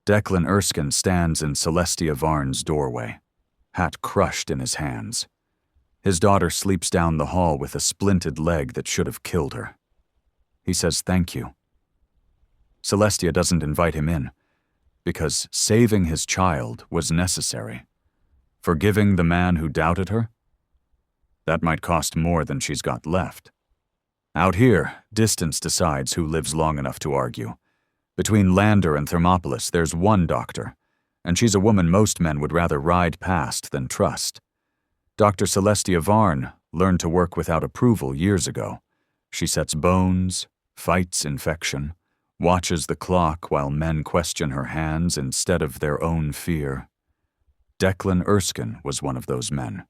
Declan Erskine stands in Celestia Varn's doorway, hat crushed in his hands. His daughter sleeps down the hall with a splinted leg that should have killed her. He says thank you. Celestia doesn't invite him in, because saving his child was necessary. Forgiving the man who doubted her? That might cost more than she's got left. Out here, distance decides who lives long enough to argue. Between Lander and Thermopolis, there's one doctor, and she's a woman most men would rather ride past than trust. Dr. Celestia Varn learned to work without approval years ago. She sets bones, fights infection, watches the clock while men question her hands instead of their own fear. Declan Erskine was one of those men,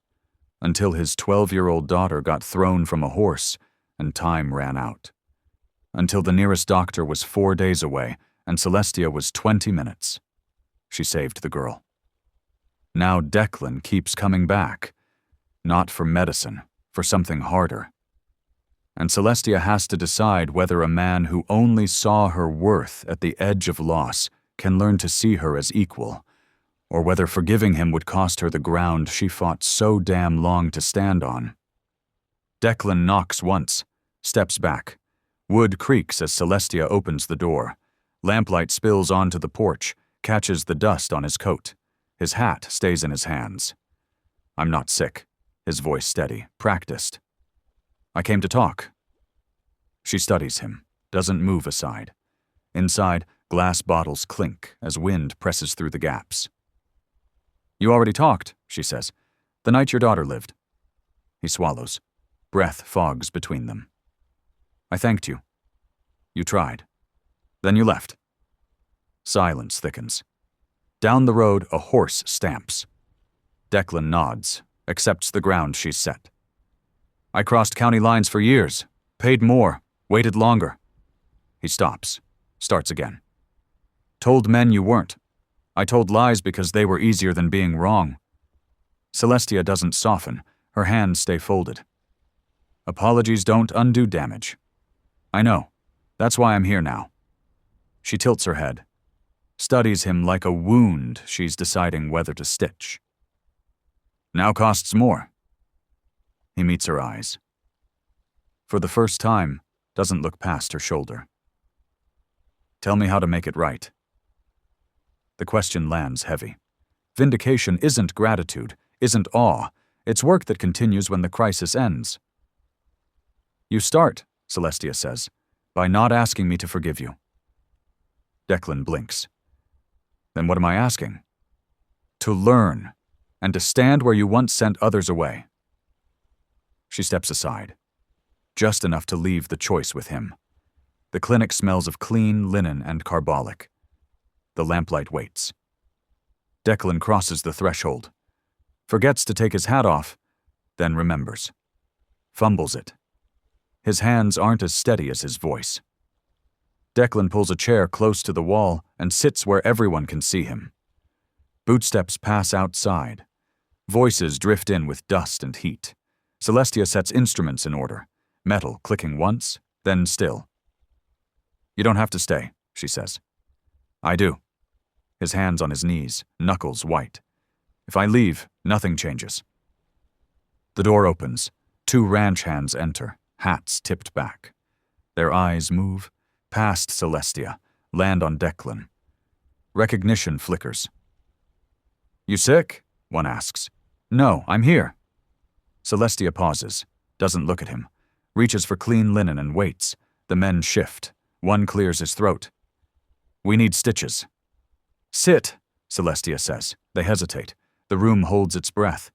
until his 12-year-old daughter got thrown from a horse and time ran out. Until the nearest doctor was 4 days away and Celestia was 20 minutes. She saved the girl. Now Declan keeps coming back, not for medicine, for something harder. And Celestia has to decide whether a man who only saw her worth at the edge of loss can learn to see her as equal, or whether forgiving him would cost her the ground she fought so damn long to stand on. Declan knocks once, steps back. Wood creaks as Celestia opens the door. Lamplight spills onto the porch, catches the dust on his coat. His hat stays in his hands. I'm not sick. His voice steady, practiced. I came to talk. She studies him, doesn't move aside. Inside, glass bottles clink as wind presses through the gaps. You already talked, she says. The night your daughter lived. He swallows. Breath fogs between them. I thanked you. You tried. Then you left. Silence thickens. Down the road, a horse stamps. Declan nods, accepts the ground she's set. I crossed county lines for years, paid more, waited longer. He stops, starts again. Told men you weren't. I told lies because they were easier than being wrong. Celestia doesn't soften, her hands stay folded. Apologies don't undo damage. I know. That's why I'm here now. She tilts her head, studies him like a wound she's deciding whether to stitch. Now costs more. He meets her eyes. For the first time, doesn't look past her shoulder. Tell me how to make it right. The question lands heavy. Vindication isn't gratitude, isn't awe. It's work that continues when the crisis ends. You start, Celestia says, by not asking me to forgive you. Declan blinks. Then what am I asking? To learn, and to stand where you once sent others away. She steps aside, just enough to leave the choice with him. The clinic smells of clean linen and carbolic. The lamplight waits. Declan crosses the threshold, forgets to take his hat off, then remembers. Fumbles it. His hands aren't as steady as his voice. Declan pulls a chair close to the wall and sits where everyone can see him. Bootsteps pass outside. Voices drift in with dust and heat. Celestia sets instruments in order, metal clicking once, then still. You don't have to stay, she says. I do. His hands on his knees, knuckles white. If I leave, nothing changes. The door opens. 2 ranch hands enter, hats tipped back. Their eyes move, past Celestia, land on Declan. Recognition flickers. You sick? One asks. No, I'm here. Celestia pauses, doesn't look at him, reaches for clean linen and waits. The men shift. One clears his throat. We need stitches. Sit, Celestia says. They hesitate. The room holds its breath.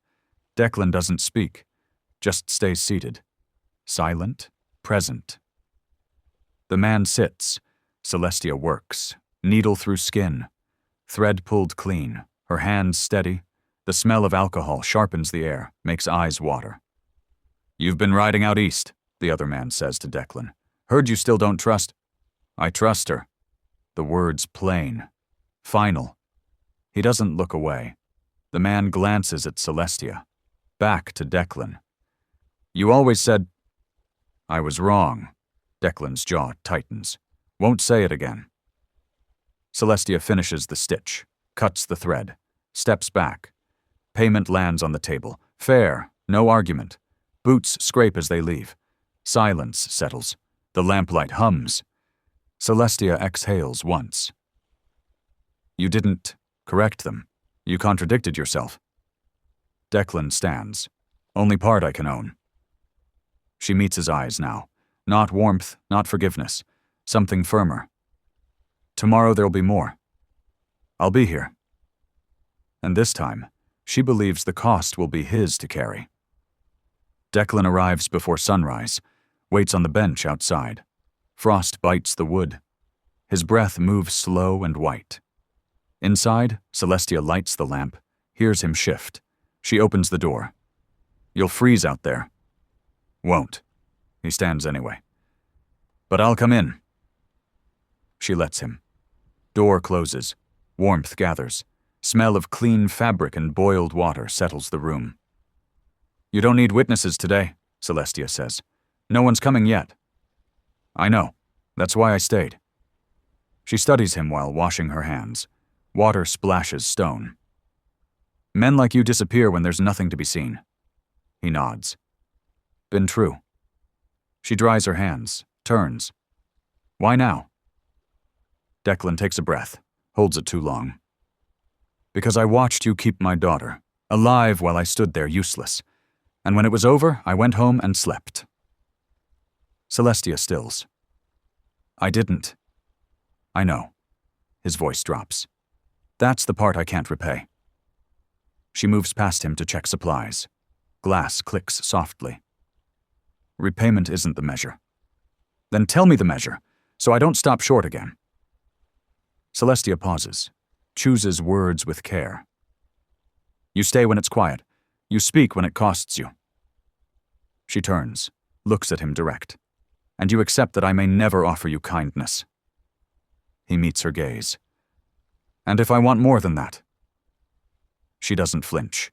Declan doesn't speak, just stays seated. Silent, present. The man sits. Celestia works, needle through skin. Thread pulled clean, her hands steady. The smell of alcohol sharpens the air, makes eyes water. You've been riding out east, the other man says to Declan. Heard you still don't trust. I trust her. The words plain. Final. He doesn't look away. The man glances at Celestia. Back to Declan. You always said... I was wrong. Declan's jaw tightens. Won't say it again. Celestia finishes the stitch, cuts the thread, steps back. Payment lands on the table. Fair, no argument. Boots scrape as they leave. Silence settles. The lamplight hums. Celestia exhales once. You didn't correct them. You contradicted yourself. Declan stands. Only part I can own. She meets his eyes now. Not warmth, not forgiveness. Something firmer. Tomorrow there'll be more. I'll be here. And this time, she believes the cost will be his to carry. Declan arrives before sunrise, waits on the bench outside. Frost bites the wood. His breath moves slow and white. Inside, Celestia lights the lamp, hears him shift. She opens the door. You'll freeze out there. Won't. He stands anyway. But I'll come in. She lets him. Door closes. Warmth gathers. Smell of clean fabric and boiled water settles the room. You don't need witnesses today, Celestia says. No one's coming yet. I know. That's why I stayed. She studies him while washing her hands. Water splashes stone. Men like you disappear when there's nothing to be seen. He nods. Been true. She dries her hands, turns. Why now? Declan takes a breath, holds it too long. Because I watched you keep my daughter, alive while I stood there useless. And when it was over, I went home and slept. Celestia stills. I didn't. I know. His voice drops. That's the part I can't repay. She moves past him to check supplies. Glass clicks softly. Repayment isn't the measure. Then tell me the measure, so I don't stop short again. Celestia pauses, chooses words with care. You stay when it's quiet. You speak when it costs you. She turns, looks at him direct. And you accept that I may never offer you kindness. He meets her gaze. And if I want more than that? She doesn't flinch.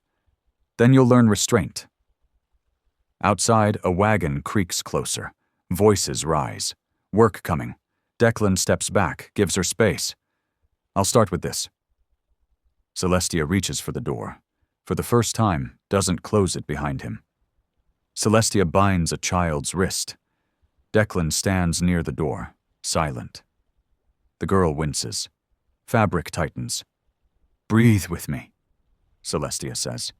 Then you'll learn restraint. Outside, a wagon creaks closer. Voices rise. Work coming. Declan steps back, gives her space. I'll start with this. Celestia reaches for the door. For the first time, doesn't close it behind him. Celestia binds a child's wrist. Declan stands near the door, silent. The girl winces. Fabric tightens. Breathe with me, Celestia says.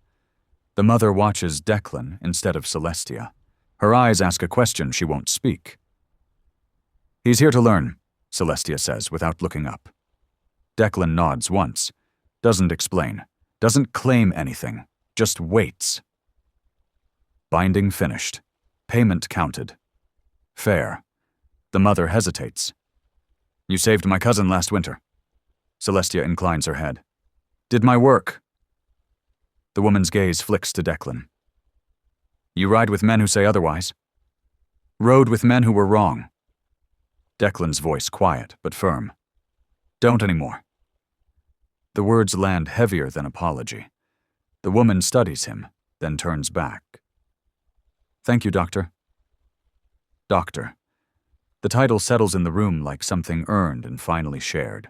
The mother watches Declan instead of Celestia. Her eyes ask a question she won't speak. He's here to learn, Celestia says without looking up. Declan nods once. Doesn't explain. Doesn't claim anything. Just waits. Binding finished. Payment counted. Fair. The mother hesitates. You saved my cousin last winter. Celestia inclines her head. Did my work. The woman's gaze flicks to Declan. You ride with men who say otherwise. Rode with men who were wrong. Declan's voice quiet but firm. Don't anymore. The words land heavier than apology. The woman studies him, then turns back. Thank you, Doctor. Doctor. The title settles in the room like something earned and finally shared.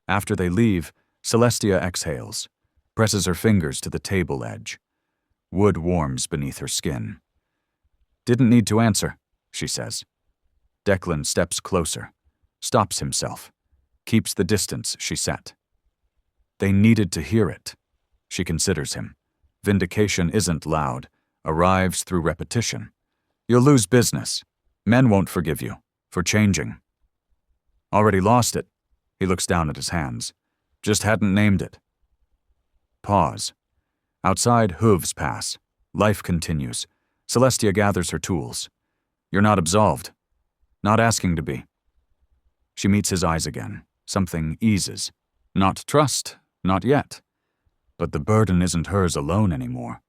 After they leave, Celestia exhales, presses her fingers to the table edge. Wood warms beneath her skin. Didn't need to answer, she says. Declan steps closer, stops himself, keeps the distance she set. They needed to hear it. She considers him. Vindication isn't loud, arrives through repetition. You'll lose business. Men won't forgive you for changing. Already lost it. He looks down at his hands. Just hadn't named it. Pause. Outside, hooves pass. Life continues. Celestia gathers her tools. You're not absolved. Not asking to be. She meets his eyes again. Something eases. Not trust, not yet. But the burden isn't hers alone anymore.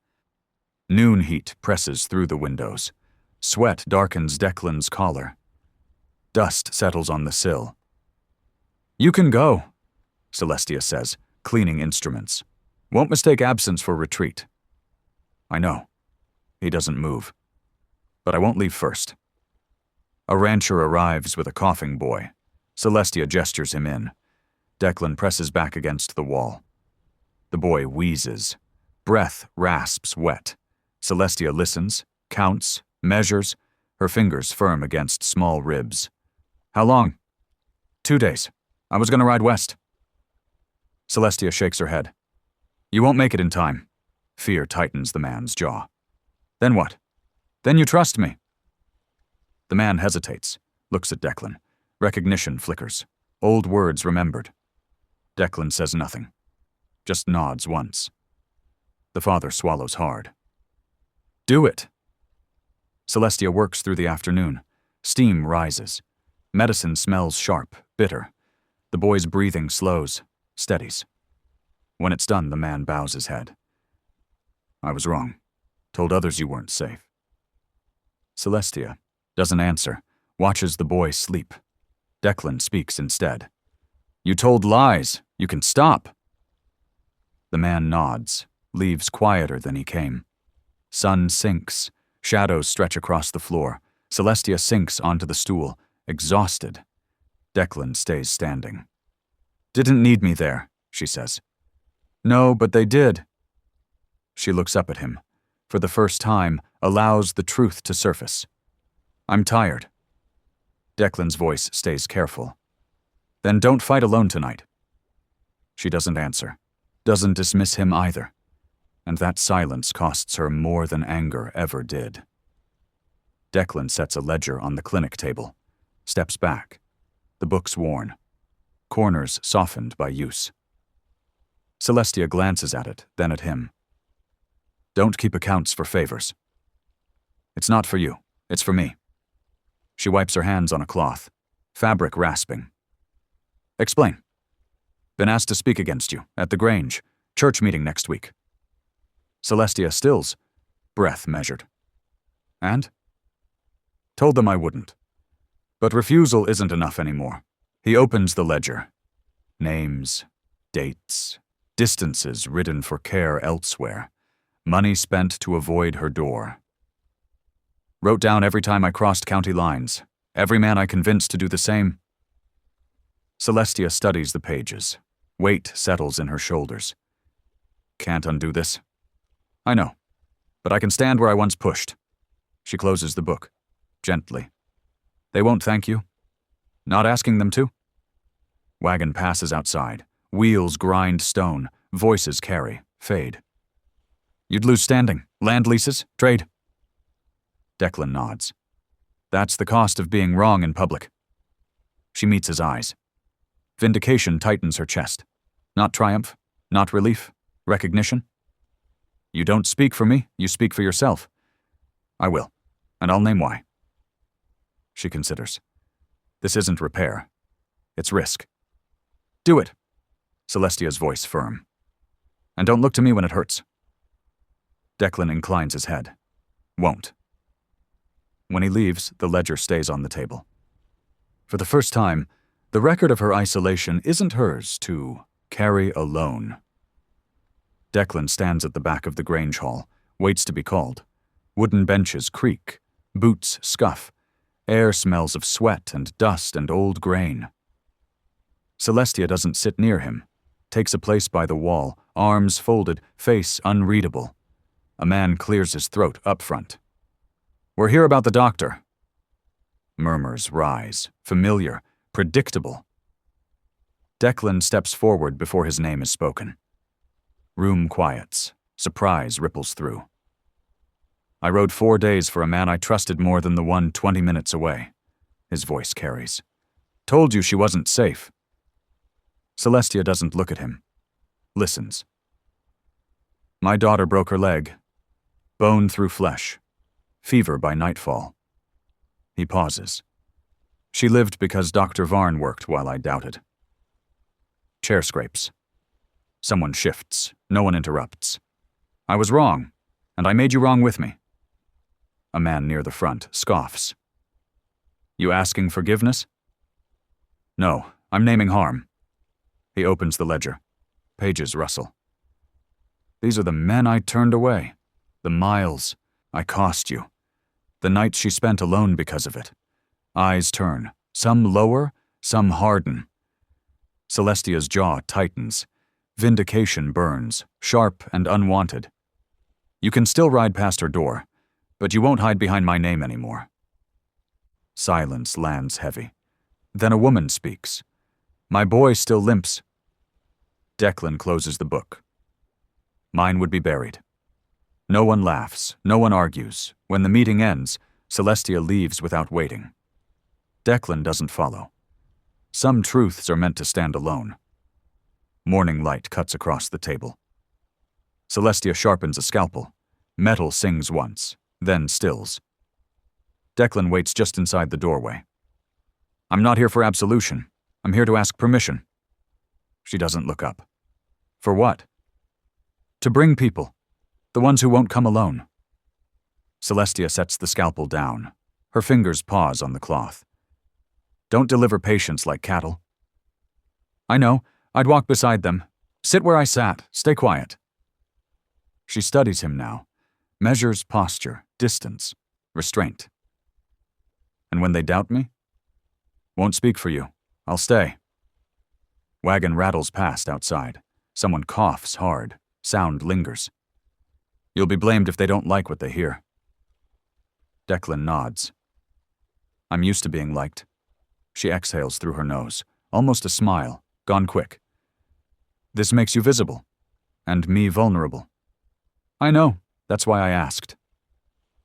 Noon heat presses through the windows. Sweat darkens Declan's collar. Dust settles on the sill. You can go, Celestia says, cleaning instruments. Won't mistake absence for retreat. I know. He doesn't move. But I won't leave first. A rancher arrives with a coughing boy. Celestia gestures him in. Declan presses back against the wall. The boy wheezes. Breath rasps wet. Celestia listens, counts, measures, her fingers firm against small ribs. How long? 2 days. I was going to ride west. Celestia shakes her head. You won't make it in time. Fear tightens the man's jaw. Then what? Then you trust me. The man hesitates, looks at Declan. Recognition flickers. Old words remembered. Declan says nothing. Just nods once. The father swallows hard. Do it. Celestia works through the afternoon. Steam rises. Medicine smells sharp, bitter. The boy's breathing slows, steadies. When it's done, the man bows his head. I was wrong. Told others you weren't safe. Celestia doesn't answer, watches the boy sleep. Declan speaks instead. You told lies. You can stop. The man nods, leaves quieter than he came. Sun sinks. Shadows stretch across the floor. Celestia sinks onto the stool, exhausted. Declan stays standing. Didn't need me there, she says. No, but they did. She looks up at him. For the first time, allows the truth to surface. I'm tired. Declan's voice stays careful. Then don't fight alone tonight. She doesn't answer. Doesn't dismiss him either. And that silence costs her more than anger ever did. Declan sets a ledger on the clinic table. Steps back. The book's worn. Corners softened by use. Celestia glances at it, then at him. Don't keep accounts for favors. It's not for you. It's for me. She wipes her hands on a cloth. Fabric rasping. Explain. Been asked to speak against you, at the Grange. Church meeting next week. Celestia stills. Breath measured. And? Told them I wouldn't. But refusal isn't enough anymore. He opens the ledger. Names, dates, distances ridden for care elsewhere. Money spent to avoid her door. Wrote down every time I crossed county lines. Every man I convinced to do the same. Celestia studies the pages. Weight settles in her shoulders. Can't undo this. I know. But I can stand where I once pushed. She closes the book. Gently. They won't thank you? Not asking them to? Wagon passes outside. Wheels grind stone. Voices carry. Fade. You'd lose standing. Land leases. Trade. Declan nods. That's the cost of being wrong in public. She meets his eyes. Vindication tightens her chest. Not triumph. Not relief. Recognition. You don't speak for me. You speak for yourself. I will. And I'll name why. She considers. This isn't repair. It's risk. Do it. Celestia's voice firm. And don't look to me when it hurts. Declan inclines his head. Won't. When he leaves, the ledger stays on the table. For the first time, the record of her isolation isn't hers to carry alone. Declan stands at the back of the Grange Hall, waits to be called. Wooden benches creak, boots scuff, air smells of sweat and dust and old grain. Celestia doesn't sit near him, takes a place by the wall, arms folded, face unreadable. A man clears his throat up front. We're here about the doctor. Murmurs rise, familiar, predictable. Declan steps forward before his name is spoken. Room quiets. Surprise ripples through. I rode 4 days for a man I trusted more than the one 20 minutes away. His voice carries. Told you she wasn't safe. Celestia doesn't look at him. Listens. My daughter broke her leg. Bone through flesh. Fever by nightfall. He pauses. She lived because Dr. Varn worked while I doubted. Chair scrapes. Someone shifts. No one interrupts. I was wrong, and I made you wrong with me. A man near the front scoffs. You asking forgiveness? No, I'm naming harm. He opens the ledger. Pages rustle. These are the men I turned away. The miles I cost you. The nights she spent alone because of it. Eyes turn, some lower, Some harden. Celestia's jaw tightens. Vindication burns, sharp and unwanted. You can still ride past her door, but you won't hide behind my name anymore. Silence lands heavy. Then a woman speaks. My boy still limps. Declan closes the book. Mine would be buried. No one laughs, no one argues. When the meeting ends, Celestia leaves without waiting. Declan doesn't follow. Some truths are meant to stand alone. Morning light cuts across the table. Celestia sharpens a scalpel. Metal sings once, then stills. Declan waits just inside the doorway. I'm not here for absolution. I'm here to ask permission. She doesn't look up. For what? To bring people. The ones who won't come alone. Celestia sets the scalpel down. Her fingers pause on the cloth. Don't deliver patients like cattle. I know. I'd walk beside them. Sit where I sat. Stay quiet. She studies him now. Measures posture, distance, restraint. And when they doubt me? Won't speak for you. I'll stay. Wagon rattles past outside. Someone coughs hard. Sound lingers. You'll be blamed if they don't like what they hear. Declan nods. I'm used to being liked. She exhales through her nose, almost a smile, gone quick. This makes you visible, and me vulnerable. I know, that's why I asked.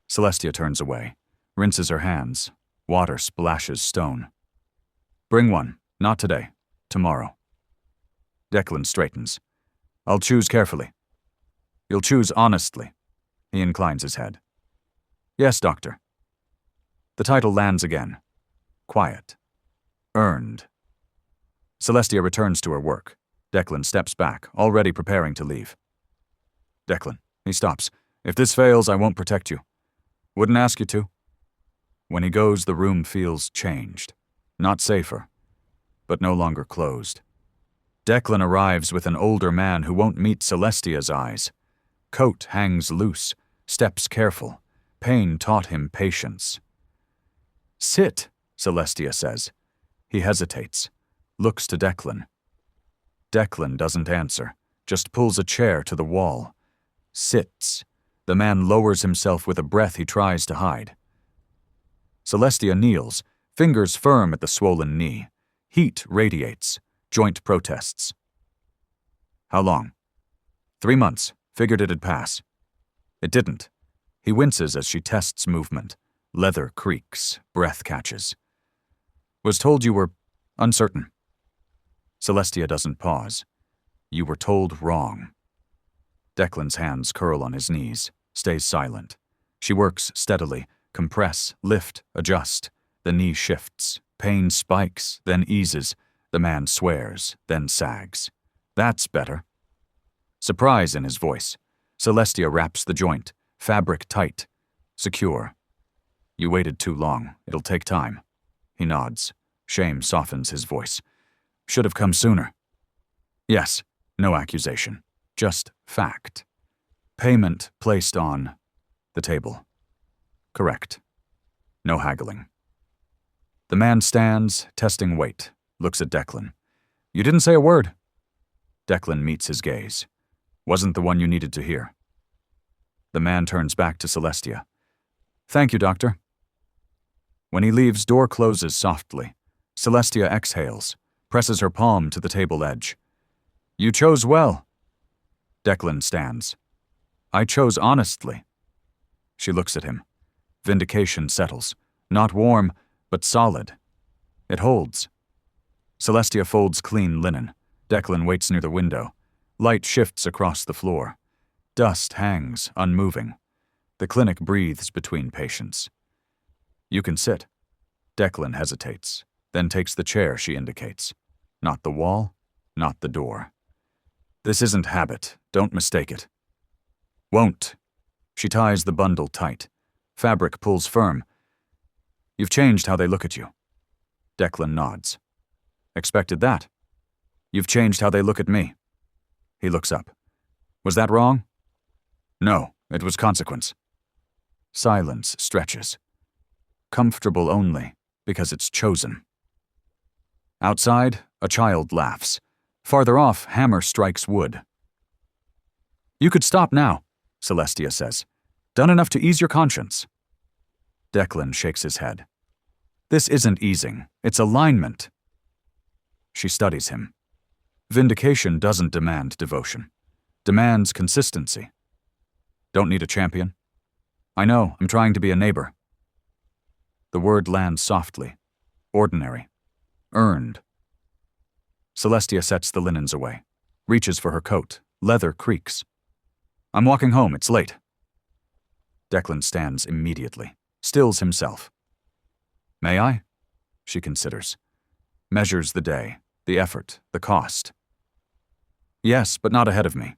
Celestia turns away, rinses her hands. Water splashes stone. Bring one, not today, tomorrow. Declan straightens. I'll choose carefully. You'll choose honestly. He inclines his head. Yes, doctor. The title lands again. Quiet. Earned. Celestia returns to her work. Declan steps back, already preparing to leave. Declan, he stops. If this fails, I won't protect you. Wouldn't ask you to. When he goes, the room feels changed. Not safer, but no longer closed. Declan arrives with an older man who won't meet Celestia's eyes. Coat hangs loose, steps careful. Pain taught him patience. Sit, Celestia says. He hesitates, looks to Declan. Declan doesn't answer, just pulls a chair to the wall. Sits. The man lowers himself with a breath he tries to hide. Celestia kneels, fingers firm at the swollen knee. Heat radiates, joint protests. How long? 3 months. Figured it'd pass. It didn't. He winces as she tests movement. Leather creaks, breath catches. Was told you were uncertain. Celestia doesn't pause. You were told wrong. Declan's hands curl on his knees, stays silent. She works steadily, compress, lift, adjust. The knee shifts. Pain spikes, then eases. The man swears, then sags. That's better. Surprise in his voice. Celestia wraps the joint, fabric tight, secure. You waited too long. It'll take time. He nods. Shame softens his voice. Should have come sooner. Yes, no accusation. Just fact. Payment placed on the table. Correct. No haggling. The man stands, testing weight, looks at Declan. You didn't say a word. Declan meets his gaze. Wasn't the one you needed to hear. The man turns back to Celestia. Thank you, doctor. When he leaves, door closes softly. Celestia exhales, presses her palm to the table edge. You chose well. Declan stands. I chose honestly. She looks at him. Vindication settles. Not warm, but solid. It holds. Celestia folds clean linen. Declan waits near the window. Light shifts across the floor. Dust hangs, unmoving. The clinic breathes between patients. You can sit. Declan hesitates, then takes the chair she indicates. Not the wall, not the door. This isn't habit. Don't mistake it. Won't. She ties the bundle tight. Fabric pulls firm. You've changed how they look at you. Declan nods. Expected that. You've changed how they look at me. He looks up. Was that wrong? No, it was consequence. Silence stretches. Comfortable only because it's chosen. Outside, a child laughs. Farther off, hammer strikes wood. You could stop now, Celestia says. Done enough to ease your conscience. Declan shakes his head. This isn't easing, it's alignment. She studies him. Vindication doesn't demand devotion. Demands consistency. Don't need a champion? I know, I'm trying to be a neighbor. The word lands softly. Ordinary. Earned. Celestia sets the linens away. Reaches for her coat. Leather creaks. I'm walking home, it's late. Declan stands immediately. Stills himself. May I? She considers. Measures the day, the effort, the cost. Yes, but not ahead of me.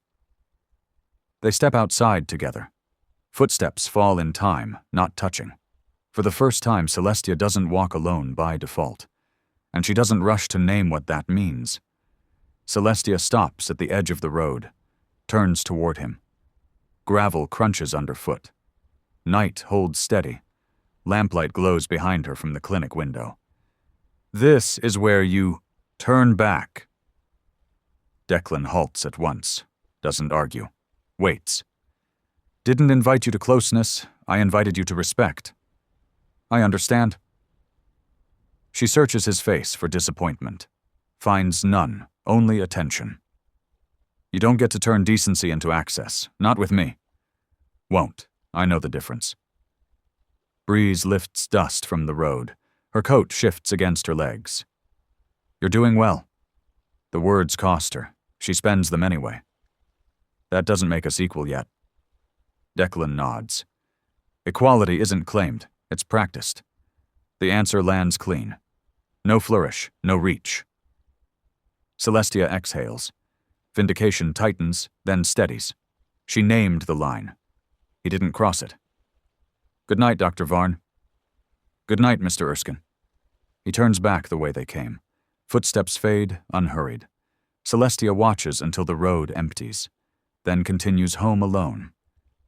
They step outside together. Footsteps fall in time, not touching. For the first time, Celestia doesn't walk alone by default. And she doesn't rush to name what that means. Celestia stops at the edge of the road, turns toward him. Gravel crunches underfoot. Night holds steady. Lamplight glows behind her from the clinic window. This is where you turn back. Declan halts at once, doesn't argue, waits. Didn't invite you to closeness, I invited you to respect. I understand. She searches his face for disappointment. Finds none, only attention. You don't get to turn decency into access, not with me. Won't, I know the difference. Breeze lifts dust from the road. Her coat shifts against her legs. You're doing well. The words cost her. She spends them anyway. That doesn't make us equal yet. Declan nods. Equality isn't claimed, it's practiced. The answer lands clean. No flourish, no reach. Celestia exhales. Vindication tightens, then steadies. She named the line. He didn't cross it. Good night, Dr. Varn. Good night, Mr. Erskine. He turns back the way they came. Footsteps fade, unhurried. Celestia watches until the road empties, then continues home alone.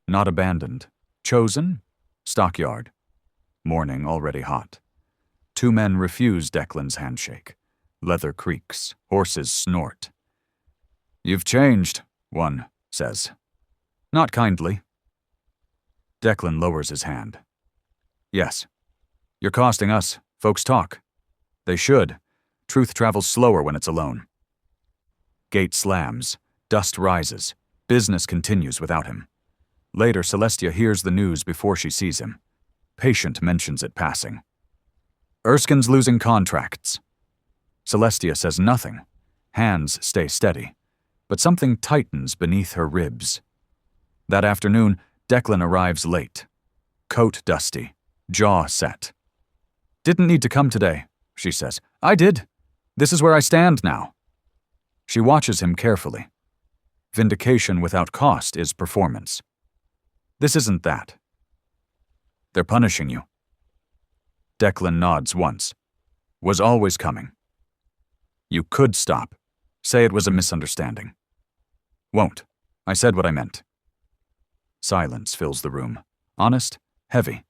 Not abandoned. Chosen? Stockyard. Morning already hot. Two men refuse Declan's handshake. Leather creaks. Horses snort. You've changed, one says. Not kindly. Declan lowers his hand. Yes. You're costing us. Folks talk. They should. Truth travels slower when it's alone. Gate slams. Dust rises. Business continues without him. Later, Celestia hears the news before she sees him. Patient mentions it passing. Erskine's losing contracts. Celestia says nothing. Hands stay steady. But something tightens beneath her ribs. That afternoon, Declan arrives late. Coat dusty. Jaw set. Didn't need to come today, she says. I did. This is where I stand now. She watches him carefully. Vindication without cost is performance. This isn't that. They're punishing you. Declan nods once. Was always coming. You could stop. Say it was a misunderstanding. Won't. I said what I meant. Silence fills the room. Honest, heavy.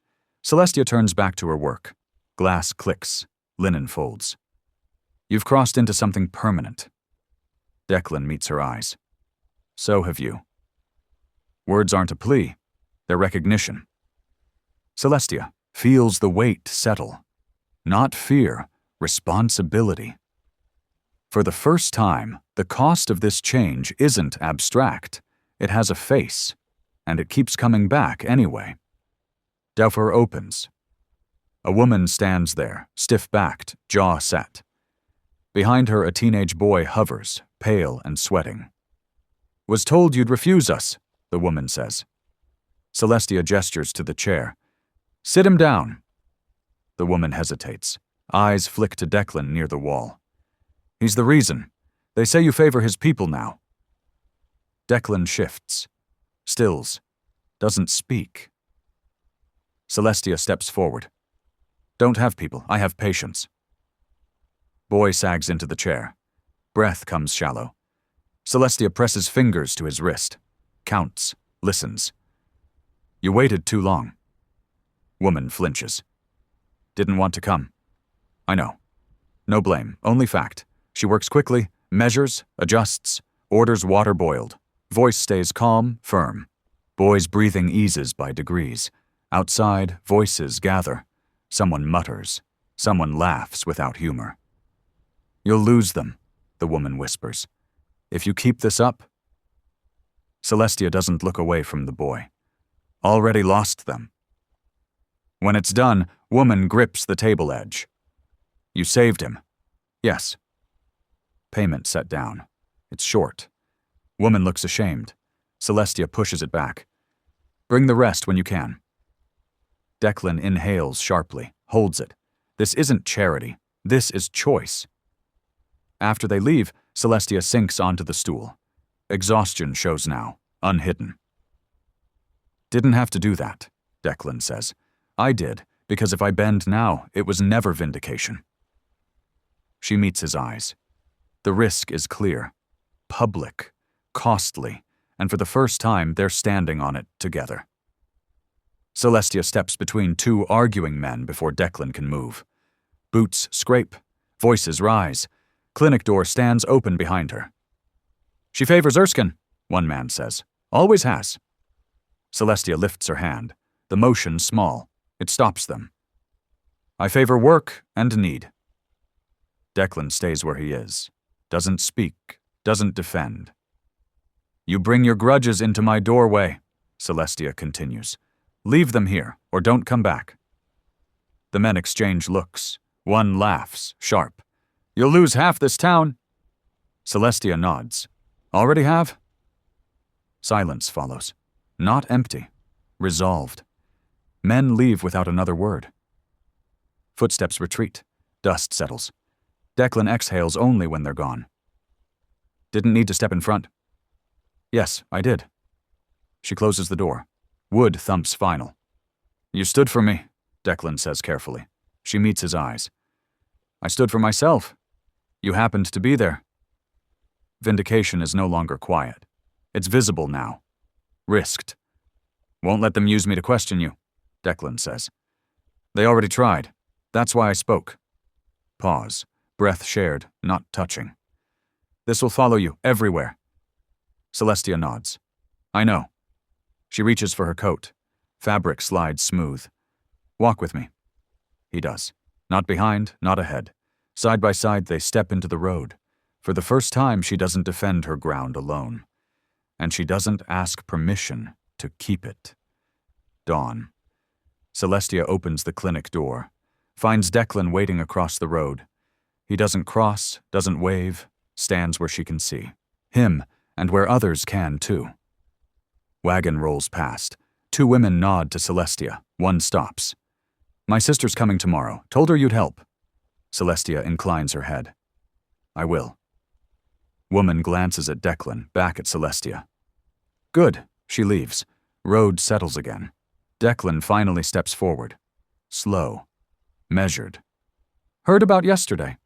Celestia turns back to her work. Glass clicks. Linen folds. You've crossed into something permanent. Declan meets her eyes. So have you. Words aren't a plea. They're recognition. Celestia feels the weight settle. Not fear, responsibility. For the first time, the cost of this change isn't abstract. It has a face, and it keeps coming back anyway. Duffer opens. A woman stands there, stiff-backed, jaw set. Behind her, a teenage boy hovers, pale and sweating. Was told you'd refuse us, the woman says. Celestia gestures to the chair. Sit him down. The woman hesitates. Eyes flick to Declan near the wall. He's the reason. They say you favor his people now. Declan shifts. Stills. Doesn't speak. Celestia steps forward. Don't have people. I have patience. Boy sags into the chair. Breath comes shallow. Celestia presses fingers to his wrist. Counts. Listens. You waited too long. Woman flinches. Didn't want to come. I know. No blame, only fact. She works quickly, measures, adjusts, orders water boiled. Voice stays calm, firm. Boy's breathing eases by degrees. Outside, voices gather. Someone mutters. Someone laughs without humor. You'll lose them, the woman whispers. If you keep this up. Celestia doesn't look away from the boy. Already lost them. When it's done, woman grips the table edge. You saved him. Yes. Payment set down. It's short. Woman looks ashamed. Celestia pushes it back. Bring the rest when you can. Declan inhales sharply, holds it. This isn't charity. This is choice. After they leave, Celestia sinks onto the stool. Exhaustion shows now, unhidden. Didn't have to do that, Declan says. I did, because if I bend now, it was never vindication. She meets his eyes. The risk is clear. Public. Costly. And for the first time, they're standing on it together. Celestia steps between two arguing men before Declan can move. Boots scrape. Voices rise. Clinic door stands open behind her. She favors Erskine, one man says. Always has. Celestia lifts her hand. The motion small. It stops them. I favor work and need. Declan stays where he is. Doesn't speak. Doesn't defend. You bring your grudges into my doorway, Celestia continues. Leave them here, or don't come back. The men exchange looks. One laughs, sharp. You'll lose half this town. Celestia nods. Already have? Silence follows. Not empty. Resolved. Men leave without another word. Footsteps retreat. Dust settles. Declan exhales only when they're gone. Didn't need to step in front. Yes, I did. She closes the door. Wood thumps final. You stood for me, Declan says carefully. She meets his eyes. I stood for myself. You happened to be there. Vindication is no longer quiet. It's visible now. Risked. Won't let them use me to question you, Declan says. They already tried. That's why I spoke. Pause. Breath shared, not touching. This will follow you everywhere. Celestia nods. I know. She reaches for her coat. Fabric slides smooth. Walk with me. He does. Not behind, not ahead. Side by side they step into the road. For the first time she doesn't defend her ground alone. And she doesn't ask permission to keep it. Dawn. Celestia opens the clinic door. Finds Declan waiting across the road. He doesn't cross, doesn't wave, stands where she can see. Him, and where others can too. Wagon rolls past. Two women nod to Celestia. One stops. My sister's coming tomorrow. Told her you'd help. Celestia inclines her head. I will. Woman glances at Declan, back at Celestia. Good. She leaves. Road settles again. Declan finally steps forward. Slow. Measured. Heard about yesterday.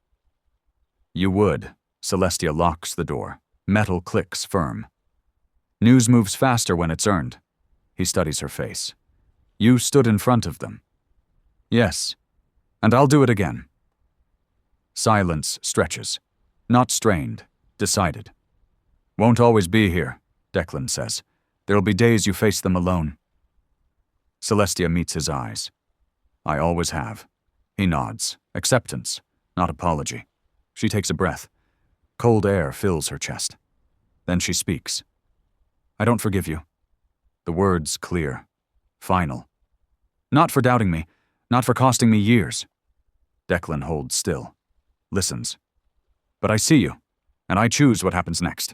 You would. Celestia locks the door. Metal clicks firm. News moves faster when it's earned. He studies her face. You stood in front of them. Yes. And I'll do it again. Silence stretches. Not strained. Decided. Won't always be here, Declan says. There'll be days you face them alone. Celestia meets his eyes. I always have. He nods. Acceptance, not apology. She takes a breath. Cold air fills her chest. Then she speaks. I don't forgive you. The words clear. Final. Not for doubting me. Not for costing me years. Declan holds still. Listens. But I see you, and I choose what happens next.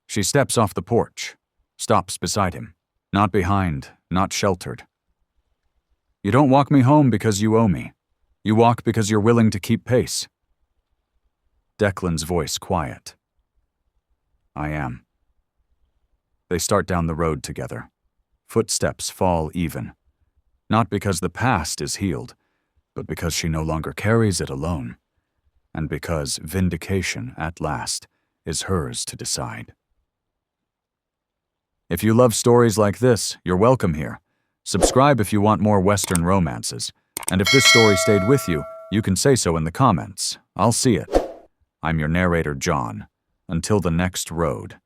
She steps off the porch. Stops beside him. Not behind, not sheltered. You don't walk me home because you owe me. You walk because you're willing to keep pace. Declan's voice quiet. I am. They start down the road together. Footsteps fall even. Not because the past is healed, but because she no longer carries it alone, and because vindication, at last, is hers to decide. If you love stories like this, you're welcome here. Subscribe if you want more Western romances, and if this story stayed with you, You can say so in the comments. I'll see it. I'm your narrator, John. Until the next road.